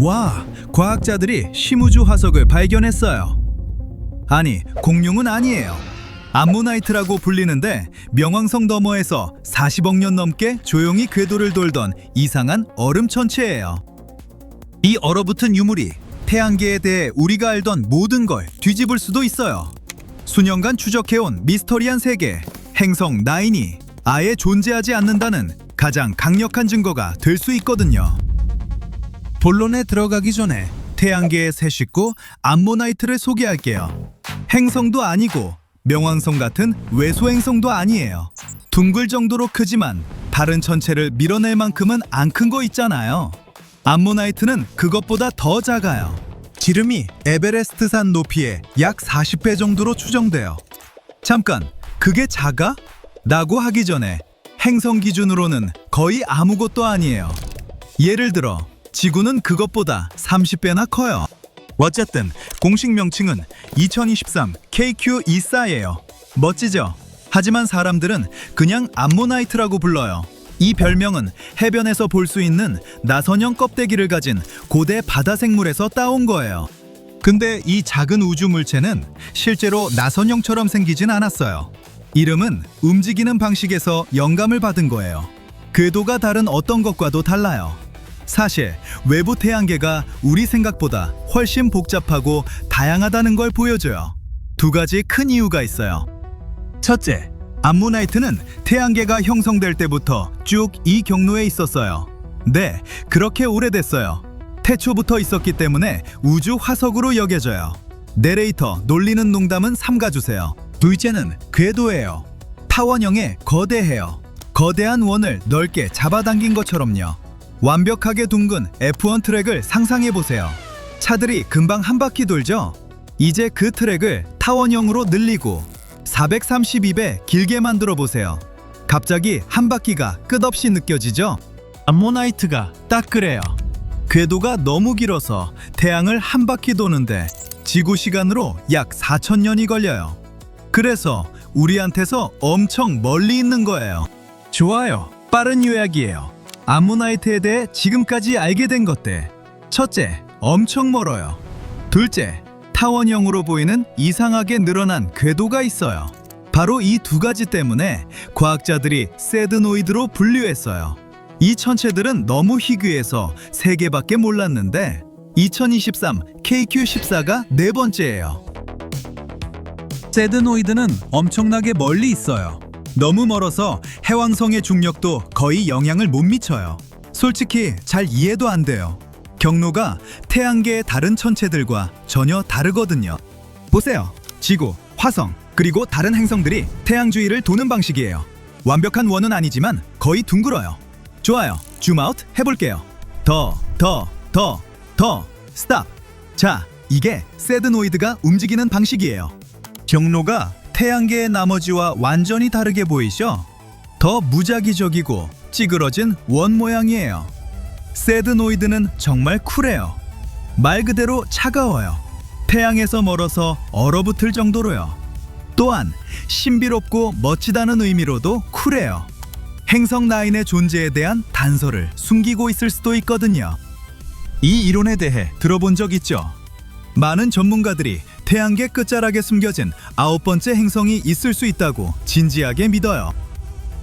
와, 과학자들이 심우주 화석을 발견했어요. 아니, 공룡은 아니에요. 암모나이트라고 불리는데 명왕성 너머에서 40억 년 넘게 조용히 궤도를 돌던 이상한 얼음 천체예요. 이 얼어붙은 유물이 태양계에 대해 우리가 알던 모든 걸 뒤집을 수도 있어요. 수년간 추적해온 미스터리한 세계, 행성 9이 아예 존재하지 않는다는 가장 강력한 증거가 될 수 있거든요. 본론에 들어가기 전에 태양계의 새 식구 암모나이트를 소개할게요. 행성도 아니고 명왕성 같은 외소 행성도 아니에요. 둥글 정도로 크지만 다른 천체를 밀어낼 만큼은 안 큰 거 있잖아요. 암모나이트는 그것보다 더 작아요. 지름이 에베레스트산 높이의 약 40배 정도로 추정돼요. 잠깐, 그게 작아? 라고 하기 전에 행성 기준으로는 거의 아무것도 아니에요. 예를 들어 지구는 그것보다 30배나 커요. 어쨌든 공식 명칭은 2023 KQ24예요. 멋지죠? 하지만 사람들은 그냥 암모나이트라고 불러요. 이 별명은 해변에서 볼 수 있는 나선형 껍데기를 가진 고대 바다 생물에서 따온 거예요. 근데 이 작은 우주 물체는 실제로 나선형처럼 생기진 않았어요. 이름은 움직이는 방식에서 영감을 받은 거예요. 궤도가 다른 어떤 것과도 달라요. 사실 외부 태양계가 우리 생각보다 훨씬 복잡하고 다양하다는 걸 보여줘요. 두 가지 큰 이유가 있어요. 첫째, 암모나이트는 태양계가 형성될 때부터 쭉 이 경로에 있었어요. 네, 그렇게 오래됐어요. 태초부터 있었기 때문에 우주 화석으로 여겨져요. 내레이터 놀리는 농담은 삼가주세요. 둘째는 궤도예요. 타원형에 거대해요. 거대한 원을 넓게 잡아당긴 것처럼요. 완벽하게 둥근 F1 트랙을 상상해보세요. 차들이 금방 한 바퀴 돌죠? 이제 그 트랙을 타원형으로 늘리고 432배 길게 만들어 보세요. 갑자기 한 바퀴가 끝없이 느껴지죠? 암모나이트가 딱 그래요. 궤도가 너무 길어서 태양을 한 바퀴 도는데 지구 시간으로 약 4,000년이 걸려요. 그래서 우리한테서 엄청 멀리 있는 거예요. 좋아요. 빠른 요약이에요. 암모나이트에 대해 지금까지 알게 된 것들. 첫째, 엄청 멀어요. 둘째, 타원형으로 보이는 이상하게 늘어난 궤도가 있어요. 바로 이 두 가지 때문에 과학자들이 세드노이드로 분류했어요. 이 천체들은 너무 희귀해서 3개밖에 몰랐는데 2023 KQ14가 네 번째예요. 세드노이드는 엄청나게 멀리 있어요. 너무 멀어서 해왕성의 중력도 거의 영향을 못 미쳐요. 솔직히 잘 이해도 안 돼요. 경로가 태양계의 다른 천체들과 전혀 다르거든요. 보세요. 지구, 화성, 그리고 다른 행성들이 태양 주위를 도는 방식이에요. 완벽한 원은 아니지만 거의 둥글어요. 좋아요. 줌아웃 해볼게요. 더, 스탑. 자, 이게 세드노이드가 움직이는 방식이에요. 경로가 태양계의 나머지와 완전히 다르게 보이죠? 더 무작위적이고 찌그러진 원 모양이에요. 세드노이드는 정말 쿨해요. 말 그대로 차가워요. 태양에서 멀어서 얼어붙을 정도로요. 또한 신비롭고 멋지다는 의미로도 쿨해요. 행성 9의 존재에 대한 단서를 숨기고 있을 수도 있거든요. 이 이론에 대해 들어본 적 있죠? 많은 전문가들이 태양계 끝자락에 숨겨진 9번째 행성이 있을 수 있다고 진지하게 믿어요.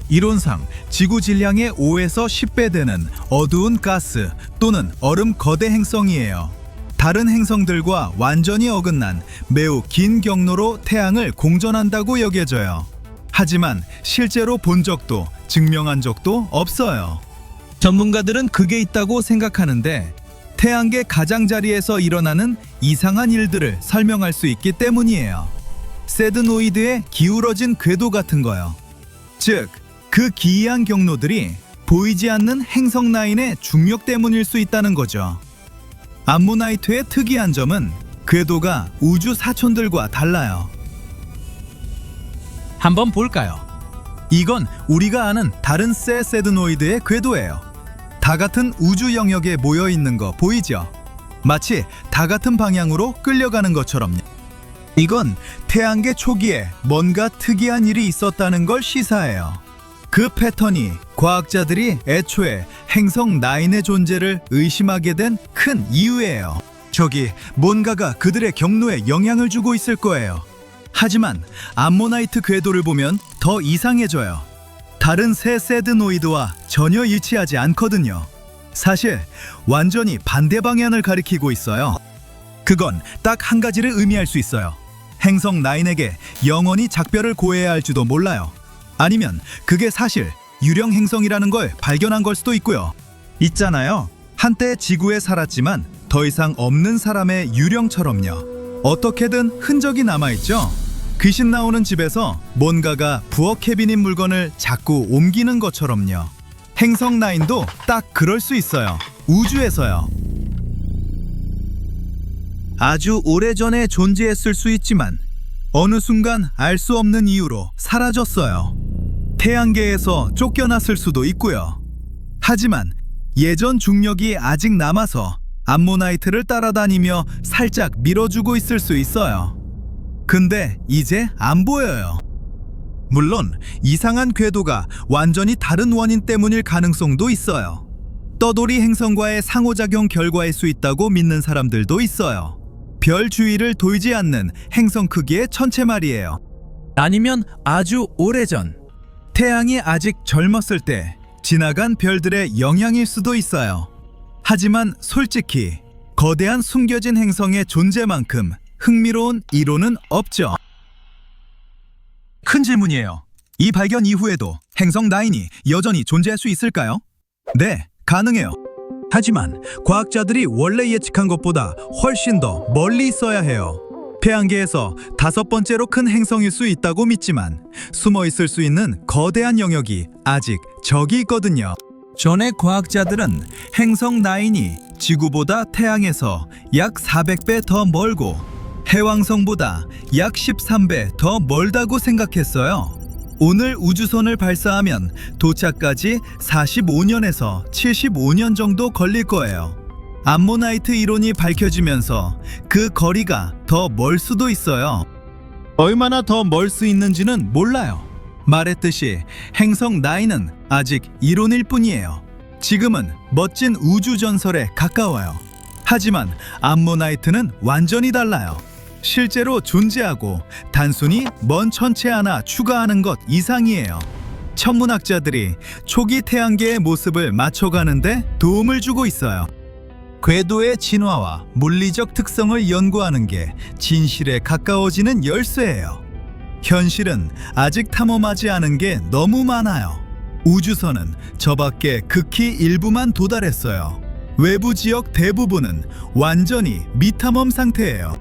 이론상 지구 질량의 5에서 10배 되는 어두운 가스 또는 얼음 거대 행성이에요. 다른 행성들과 완전히 어긋난 매우 긴 경로로 태양을 공전한다고 여겨져요. 하지만 실제로 본 적도 증명한 적도 없어요. 전문가들은 그게 있다고 생각하는데 태양계 가장자리에서 일어나는 이상한 일들을 설명할 수 있기 때문이에요. 세드노이드의 기울어진 궤도 같은 거요. 즉, 그 기이한 경로들이 보이지 않는 행성 9의 중력 때문일 수 있다는 거죠. 암모나이트의 특이한 점은 궤도가 우주 사촌들과 달라요. 한번 볼까요? 이건 우리가 아는 다른 세드노이드의 궤도예요. 다 같은 우주 영역에 모여 있는 거 보이죠? 마치 다 같은 방향으로 끌려가는 것처럼요. 이건 태양계 초기에 뭔가 특이한 일이 있었다는 걸 시사해요. 그 패턴이 과학자들이 애초에 행성 9의 존재를 의심하게 된 큰 이유예요. 저기 뭔가가 그들의 경로에 영향을 주고 있을 거예요. 하지만 암모나이트 궤도를 보면 더 이상해져요. 다른 새 세드노이드와 전혀 일치하지 않거든요. 사실 완전히 반대 방향을 가리키고 있어요. 그건 딱 한 가지를 의미할 수 있어요. 행성 9에게 영원히 작별을 고해야 할지도 몰라요. 아니면 그게 사실 유령 행성이라는 걸 발견한 걸 수도 있고요. 있잖아요. 한때 지구에 살았지만 더 이상 없는 사람의 유령처럼요. 어떻게든 흔적이 남아있죠. 귀신 나오는 집에서 뭔가가 부엌 캐비닛 물건을 자꾸 옮기는 것처럼요. 행성 9도 딱 그럴 수 있어요. 우주에서요. 아주 오래전에 존재했을 수 있지만 어느 순간 알 수 없는 이유로 사라졌어요. 태양계에서 쫓겨났을 수도 있고요. 하지만 예전 중력이 아직 남아서 암모나이트를 따라다니며 살짝 밀어주고 있을 수 있어요. 근데 이제 안 보여요. 물론 이상한 궤도가 완전히 다른 원인 때문일 가능성도 있어요. 떠돌이 행성과의 상호작용 결과일 수 있다고 믿는 사람들도 있어요. 별 주위를 돌지 않는 행성 크기의 천체 말이에요. 아니면 아주 오래전, 태양이 아직 젊었을 때 지나간 별들의 영향일 수도 있어요. 하지만 솔직히 거대한 숨겨진 행성의 존재만큼 흥미로운 이론은 없죠. 큰 질문이에요. 이 발견 이후에도 행성 9이 여전히 존재할 수 있을까요? 네, 가능해요. 하지만 과학자들이 원래 예측한 것보다 훨씬 더 멀리 있어야 해요. 태양계에서 5번째로 큰 행성일 수 있다고 믿지만 숨어 있을 수 있는 거대한 영역이 아직 저기 있거든요. 전에 과학자들은 행성 9이 지구보다 태양에서 약 400배 더 멀고 해왕성보다 약 13배 더 멀다고 생각했어요. 오늘 우주선을 발사하면 도착까지 45년에서 75년 정도 걸릴 거예요. 암모나이트 이론이 밝혀지면서 그 거리가 더 멀 수도 있어요. 얼마나 더 멀 수 있는지는 몰라요. 말했듯이 행성 9은 아직 이론일 뿐이에요. 지금은 멋진 우주 전설에 가까워요. 하지만 암모나이트는 완전히 달라요. 실제로 존재하고 단순히 먼 천체 하나 추가하는 것 이상이에요. 천문학자들이 초기 태양계의 모습을 맞춰가는데 도움을 주고 있어요. 궤도의 진화와 물리적 특성을 연구하는 게 진실에 가까워지는 열쇠예요. 현실은 아직 탐험하지 않은 게 너무 많아요. 우주선은 저 밖에 극히 일부만 도달했어요. 외부 지역 대부분은 완전히 미탐험 상태예요.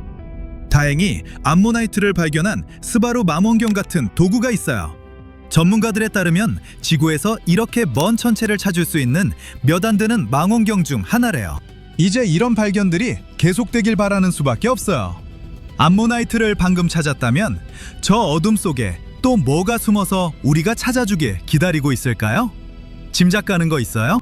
다행히 암모나이트를 발견한 스바루 망원경 같은 도구가 있어요. 전문가들에 따르면 지구에서 이렇게 먼 천체를 찾을 수 있는 몇 안 되는 망원경 중 하나래요. 이제 이런 발견들이 계속되길 바라는 수밖에 없어요. 암모나이트를 방금 찾았다면 저 어둠 속에 또 뭐가 숨어서 우리가 찾아주길 기다리고 있을까요? 짐작 가는 거 있어요?